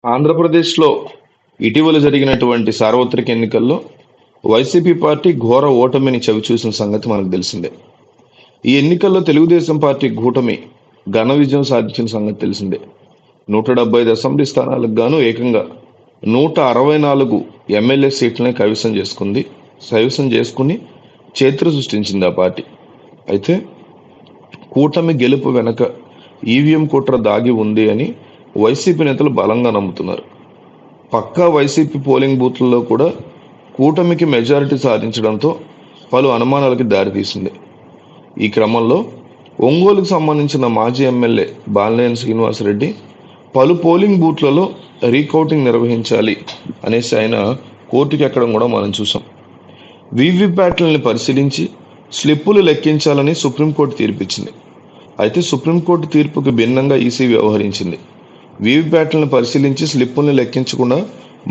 ఆంధ్రప్రదేశ్లో ఇటీవల జరిగినటువంటి సార్వత్రిక ఎన్నికల్లో వైసీపీ పార్టీ ఘోర ఓటమిని చవిచూసిన సంగతి మనకు తెలిసిందే. ఈ ఎన్నికల్లో తెలుగుదేశం పార్టీ కూటమి ఘన విజయం సాధించిన సంగతి తెలిసిందే. 175 అసెంబ్లీ స్థానాలకు గాను ఏకంగా 164 ఎమ్మెల్యే సీట్లని కైవసం చేసుకుని చరిత్ర సృష్టించింది ఆ పార్టీ. అయితే కూటమి గెలుపు వెనక ఈవీఎం కుట్ర దాగి ఉంది అని వైసీపీ నేతలు బలంగా నమ్ముతున్నారు. పక్కా వైసీపీ పోలింగ్ బూత్లలో కూడా కూటమికి మెజారిటీ సాధించడంతో పలు అనుమానాలకి దారితీసింది. ఈ క్రమంలో ఒంగోలుకు సంబంధించిన మాజీ ఎమ్మెల్యే బాలినేని శ్రీనివాసరెడ్డి పలు పోలింగ్ బూత్లలో రీకౌంటింగ్ నిర్వహించాలి అనేసి ఆయన కోర్టుకి ఎక్కడం కూడా మనం చూసాం. వీవీప్యాట్లని పరిశీలించి స్లిప్పులు లెక్కించాలని సుప్రీంకోర్టు తీర్పిచ్చింది. అయితే సుప్రీంకోర్టు తీర్పుకు భిన్నంగా ఈసీ వ్యవహరించింది. వీవీప్యాట్లను పరిశీలించి స్లిప్పుల్ని లెక్కించకుండా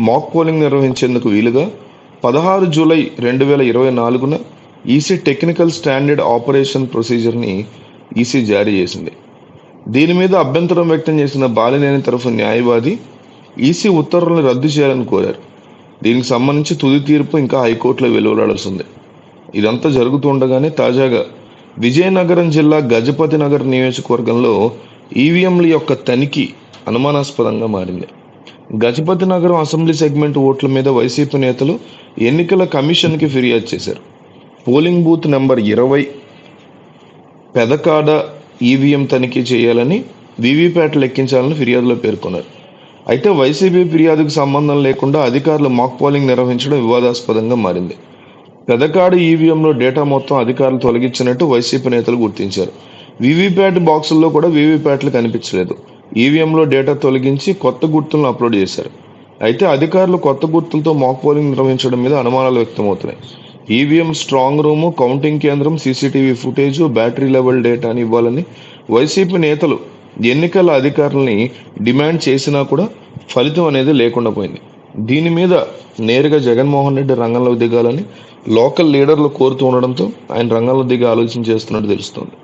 మాక్ పోలింగ్ నిర్వహించేందుకు వీలుగా 16 July 2024 EC technical standard operation ప్రొసీజర్ని ఈసీ జారీ చేసింది. దీని మీద అభ్యంతరం వ్యక్తం చేసిన బాలినేని తరఫు న్యాయవాది ఈసీ ఉత్తర్వులను రద్దు చేయాలని కోరారు. దీనికి సంబంధించి తుది తీర్పు ఇంకా హైకోర్టులో వెలువడాల్సి ఉంది. ఇదంతా జరుగుతుండగానే తాజాగా విజయనగరం జిల్లా గజపతి నగర్ నియోజకవర్గంలో ఈవీఎంల యొక్క తనిఖీ అనుమానాస్పదంగా మారింది. గజపతి నగరం అసెంబ్లీ సెగ్మెంట్ ఓట్ల మీద వైసీపీ నేతలు ఎన్నికల కమిషన్కి ఫిర్యాదు చేశారు. Polling booth number 20 Pedakada EVM తనిఖీ చేయాలని, వీవీప్యాట్ లెక్కించాలని ఫిర్యాదులో పేర్కొన్నారు. అయితే వైసీపీ ఫిర్యాదుకు సంబంధం లేకుండా అధికారులు మాక్ పోలింగ్ నిర్వహించడం వివాదాస్పదంగా మారింది. పెదకాడ ఈవీఎంలో డేటా మొత్తం అధికారులు తొలగించినట్టు వైసీపీ నేతలు గుర్తించారు. వీవీప్యాట్ బాక్సుల్లో కూడా వీవీప్యాట్లు కనిపించలేదు. ఈవీఎంలో డేటా తొలగించి కొత్త గుర్తులను అప్లోడ్ చేశారు. అయితే అధికారులు కొత్త గుర్తులతో మాక్ పోలింగ్ నిర్వహించడం మీద అనుమానాలు వ్యక్తమవుతున్నాయి. ఈవీఎం స్ట్రాంగ్ రూము, కౌంటింగ్ కేంద్రం, సీసీటీవీ ఫుటేజ్, బ్యాటరీ లెవెల్ డేటాని ఇవ్వాలని వైసీపీ నేతలు ఎన్నికల అధికారులని డిమాండ్ చేసినా కూడా ఫలితం అనేది లేకుండా పోయింది. దీని మీద నేరుగా జగన్మోహన్ రెడ్డి రంగంలోకి దిగాలని లోకల్ లీడర్లు కోరుతూ ఉండడంతో ఆయన రంగంలో దిగి ఆలోచన చేస్తున్నట్టు తెలుస్తోంది.